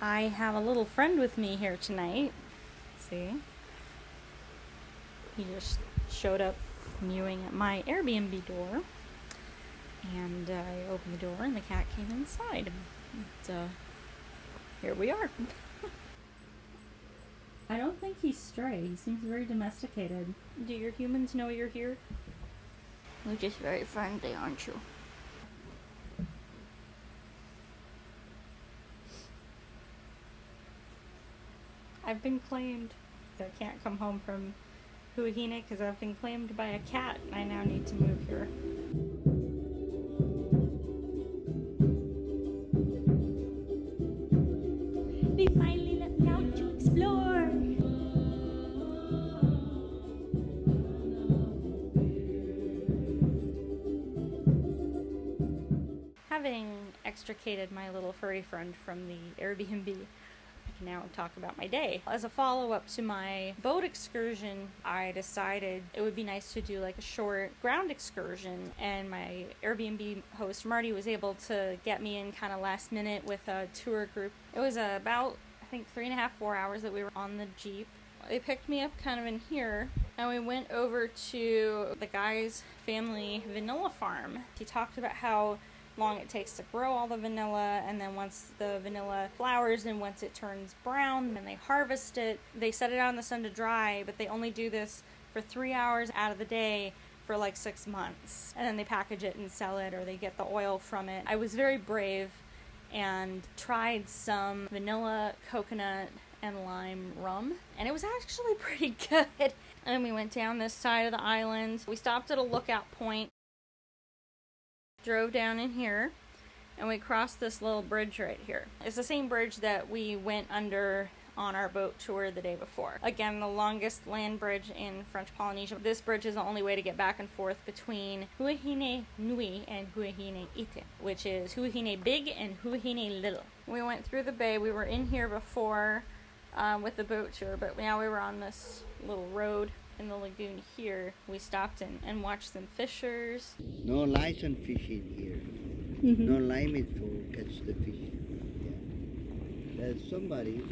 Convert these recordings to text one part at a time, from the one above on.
I have a little friend with me here tonight. See? He just showed up mewing at my Airbnb door. And I opened the door and the cat came inside. So, here we are. I don't think he's stray. He seems very domesticated. Do your humans know you're here? You're just very friendly, aren't you? I've been claimed. I can't come home from Huahine because I've been claimed by a cat. I now need to move here. They finally let me out to explore. Having extricated my little furry friend from the Airbnb, I can now talk about my day. As a follow-up to my boat excursion, I decided it would be nice to do like a short ground excursion, and my Airbnb host Marty was able to get me in kind of last minute with a tour group. It was about, I think, 3.5, 4 hours that we were on the Jeep. They picked me up kind of in here, and we went over to the guy's family vanilla farm. He talked about how long it takes to grow all the vanilla, and then once the vanilla flowers and once it turns brown, then they harvest it. They set it out in the sun to dry, but they only do this for 3 hours out of the day for like 6 months, and then they package it and sell it, or they get the oil from it. I was very brave and tried some vanilla, coconut, and lime rum, and it was actually pretty good. And we went down this side of the island. We stopped at a lookout point, drove down in here, and we crossed this little bridge right here. It's the same bridge that we went under on our boat tour the day before. Again, the longest land bridge in French Polynesia. This bridge is the only way to get back and forth between Huahine Nui and Huahine Ite, which is Huahine Big and Huahine Little. We went through the bay. We were in here before with the boat tour, but now we were on this little road in the lagoon here. We stopped and watched some fishers. No license fishing here. No limit for catch the fish. Yeah. There's somebody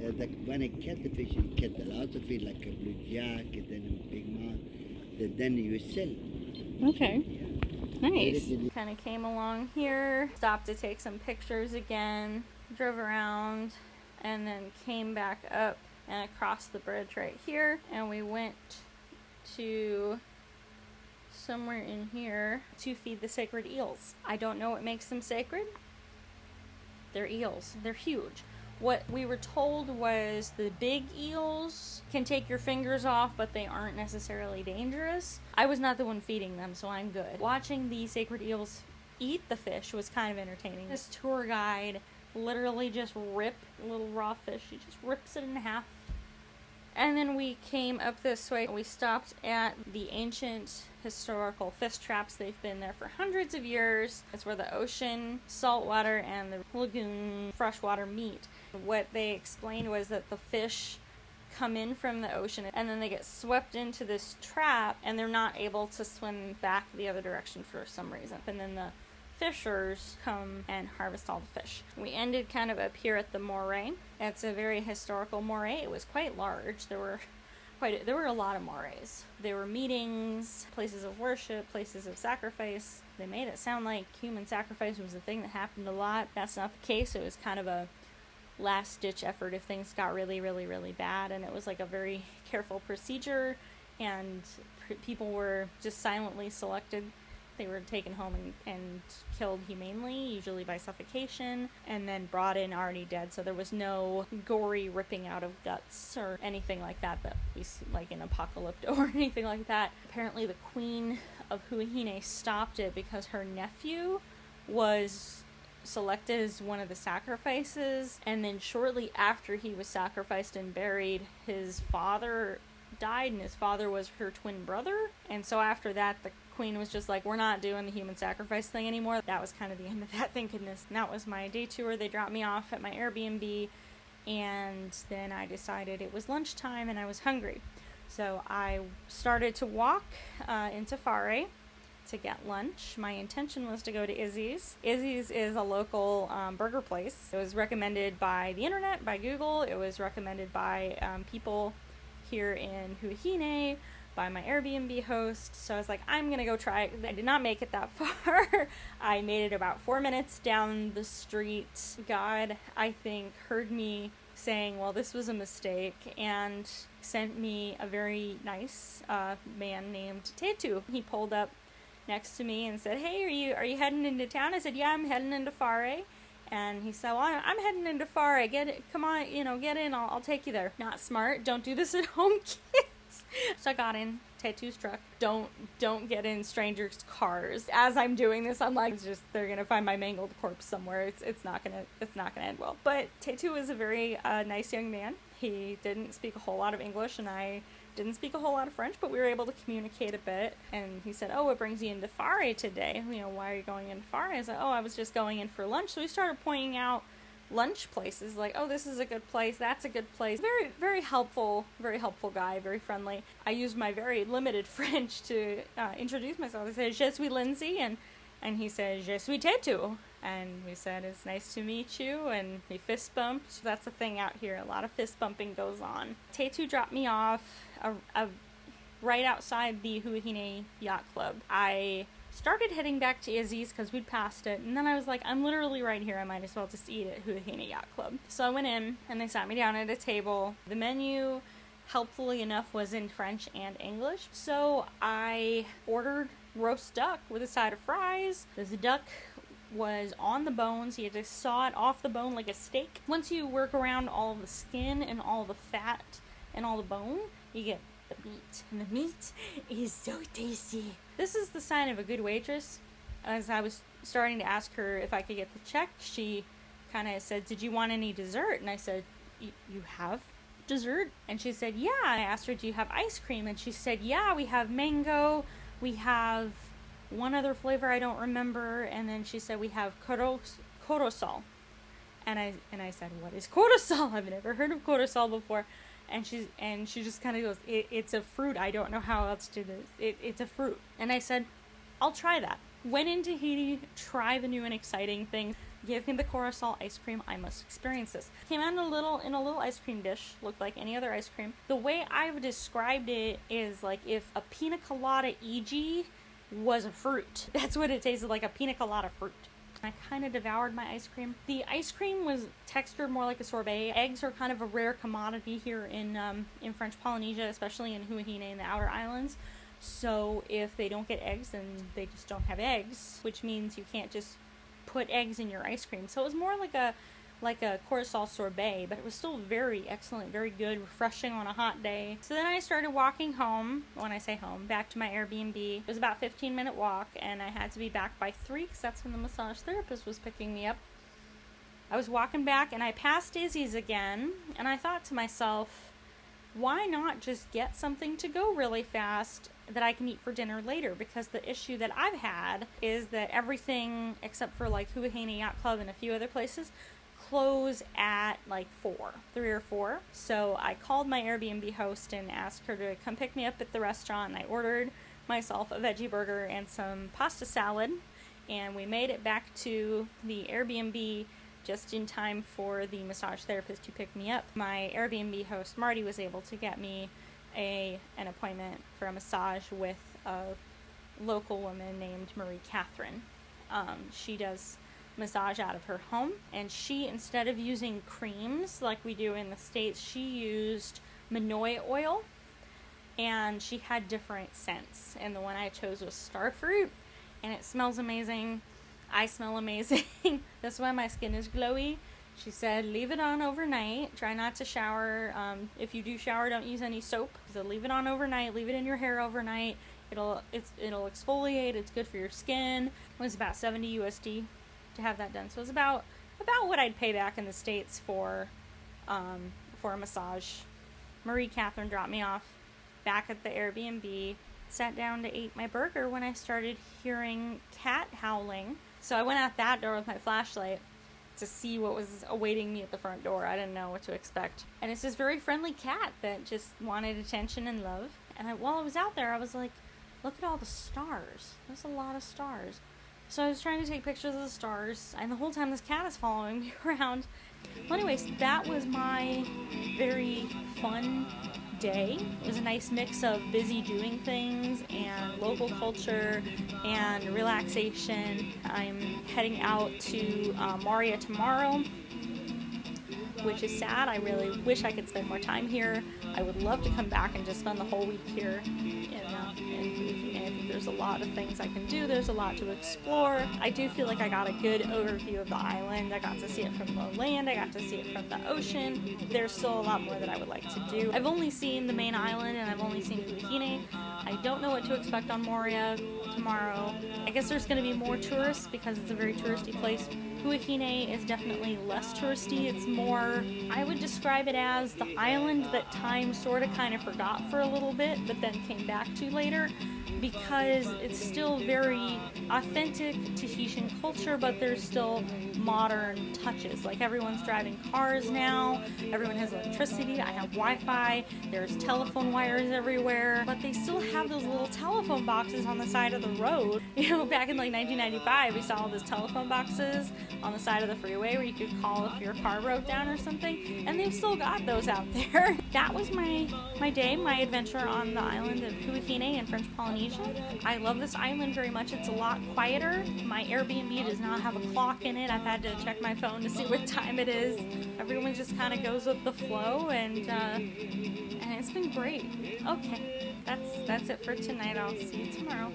that when I catch the fish, you catch a lot of fish like a blue jack and then a big mouth. That then you sell. Okay. Yeah. Nice. Kind of came along here, stopped to take some pictures again, drove around, and then came back up and across the bridge right here, and we went to somewhere in here to feed the sacred eels. I don't know what makes them sacred. They're eels. They're huge. What we were told was the big eels can take your fingers off, but they aren't necessarily dangerous. I was not the one feeding them, so I'm good. Watching the sacred eels eat the fish was kind of entertaining. This tour guide literally just ripped a little raw fish. He just rips it in half. And then we came up this way. We stopped at the ancient historical fish traps. They've been there for hundreds of years. It's where the ocean, saltwater, and the lagoon freshwater meet. What they explained was that the fish come in from the ocean and then they get swept into this trap and they're not able to swim back the other direction for some reason. And then the fishers come and harvest all the fish. We ended kind of up here at the moray. It's a very historical moray. It was quite large. There were a lot of morays. There were meetings, places of worship, places of sacrifice. They made it sound like human sacrifice was a thing that happened a lot. That's not the case. It was kind of a last-ditch effort if things got really, really, really bad, and it was like a very careful procedure, and people were just silently selected. They were taken home and killed humanely, usually by suffocation, and then brought in already dead. So there was no gory ripping out of guts or anything like that we see like in Apocalypto or anything like that. Apparently the queen of Huahine stopped it because her nephew was selected as one of the sacrifices, and then shortly after he was sacrificed and buried, his father died, and his father was her twin brother. And so after that, the queen was just like, we're not doing the human sacrifice thing anymore. That was kind of the end of that, thank goodness. And that was my day tour. They dropped me off at my Airbnb, and then I decided it was lunchtime and I was hungry. So I started to walk into Fare to get lunch. My intention was to go to Izzy's. Izzy's is a local burger place. It was recommended by the internet, by Google. It was recommended by people here in Huahine, by my Airbnb host. So I was like, I'm gonna go try it. I did not make it that far. I made it about 4 minutes down the street. God, I think, heard me saying, well, this was a mistake, and sent me a very nice man named Tetu. He pulled up next to me and said, hey, are you heading into town? I said, yeah, I'm heading into Fare. And he said, well, I'm heading into Fare. Come on, get in. I'll take you there. Not smart. Don't do this at home, kids. So I got in Tetu's truck. Don't get in strangers' cars. As I'm doing this, I'm like, they're gonna find my mangled corpse somewhere. It's not gonna end well. But Tetu was a very nice young man. He didn't speak a whole lot of English, and I didn't speak a whole lot of French, but we were able to communicate a bit. And he said, oh, what brings you into Fare today? Why are you going into Fare? I said, oh, I was just going in for lunch. So we started pointing out lunch places, like, oh, this is a good place, that's a good place. Very, very helpful guy, very friendly. I used my very limited French to introduce myself. I said, je suis Lindsay, and he said, je suis Tetu. And we said, it's nice to meet you, and we fist bumped. That's a thing out here, a lot of fist bumping goes on. Tetu dropped me off right outside the Huahine Yacht Club. I started heading back to Izzy's because we'd passed it, and then I was like, I'm literally right here, I might as well just eat at Huahine Yacht Club. So I went in, and they sat me down at a table. The menu, helpfully enough, was in French and English, so I ordered roast duck with a side of fries. This duck was on the bones. You had to saw it off the bone like a steak. Once you work around all the skin and all the fat and all the bone, you get the meat, and the meat is so tasty. This is the sign of a good waitress. As I was starting to ask her if I could get the check, she kind of said, did you want any dessert? And I said, you have dessert? And she said, yeah. I asked her, do you have ice cream? And she said, yeah, we have mango, we have one other flavor I don't remember, and then she said we have corosol. And I said, what is corosol? I've never heard of corosol before. And she just kind of goes, it's a fruit. I don't know how else to do this. It's a fruit. And I said, I'll try that. Went into Tahiti, try the new and exciting thing. Give me the corosol ice cream. I must experience this. Came out in a little ice cream dish. Looked like any other ice cream. The way I've described it is like if a pina colada EG was a fruit. That's what it tasted like, a pina colada fruit. I kind of devoured my ice cream. The ice cream was textured more like a sorbet. Eggs are kind of a rare commodity here in French Polynesia, especially in Huahine and the outer islands. So if they don't get eggs, then they just don't have eggs, which means you can't just put eggs in your ice cream. So it was more like a corosol sorbet, but it was still very excellent, very good, refreshing on a hot day. So then I started walking home. When I say home, back to my Airbnb. It was about a 15-minute walk, and I had to be back by 3 because that's when the massage therapist was picking me up. I was walking back, and I passed Izzy's again, and I thought to myself, why not just get something to go really fast that I can eat for dinner later? Because the issue that I've had is that everything except for like Huahine Yacht Club and a few other places close at like 3 or 4. So I called my Airbnb host and asked her to come pick me up at the restaurant, and I ordered myself a veggie burger and some pasta salad, and we made it back to the Airbnb just in time for the massage therapist to pick me up. My Airbnb host Marty was able to get me an appointment for a massage with a local woman named Marie Catherine. She does massage out of her home, and she, instead of using creams like we do in the States, she used Manoi oil, and she had different scents, and the one I chose was starfruit, and it smells amazing. I smell amazing. That's why my skin is glowy. She said leave it on overnight, try not to shower. If you do shower, don't use any soap. So leave it on overnight, leave it in your hair overnight. It'll exfoliate, it's good for your skin. It was about $70 USD to have that done. So it was about what I'd pay back in the States for a massage. Marie Catherine dropped me off back at the Airbnb, sat down to eat my burger when I started hearing cat howling. So I went out that door with my flashlight to see what was awaiting me at the front door. I didn't know what to expect. And it's this very friendly cat that just wanted attention and love. And while I was out there, I was like, Look at all the stars. There's a lot of stars. So I was trying to take pictures of the stars, and the whole time this cat is following me around. Well, anyways, that was my very fun day. It was a nice mix of busy doing things and local culture and relaxation. I'm heading out to Moria tomorrow, which is sad. I really wish I could spend more time here. I would love to come back and just spend the whole week here I think there's a lot of things I can do. There's a lot to explore. I do feel like I got a good overview of the island. I got to see it from the land. I got to see it from the ocean. There's still a lot more that I would like to do. I've only seen the main island, and I've only seen Huahine. I don't know what to expect on Moria tomorrow. I guess there's going to be more tourists because it's a very touristy place. Huahine is definitely less touristy. It's more, I would describe it as the island that time sort of kind of forgot for a little bit, but then came back to later, because it's still very authentic Tahitian culture, but there's still modern touches. Like, everyone's driving cars now, everyone has electricity, I have Wi-Fi, there's telephone wires everywhere, but they still have those little telephone boxes on the side of the road. You know, back in like 1995, we saw all those telephone boxes on the side of the freeway where you could call if your car broke down or something, and they've still got those out there. That was my day, my adventure on the island of Huahine in French Polynesia. I love this island very much. It's a lot quieter. My Airbnb does not have a clock in it. I've had to check my phone to see what time it is. Everyone just kind of goes with the flow, and it's been great. Okay, that's it for tonight. I'll see you tomorrow.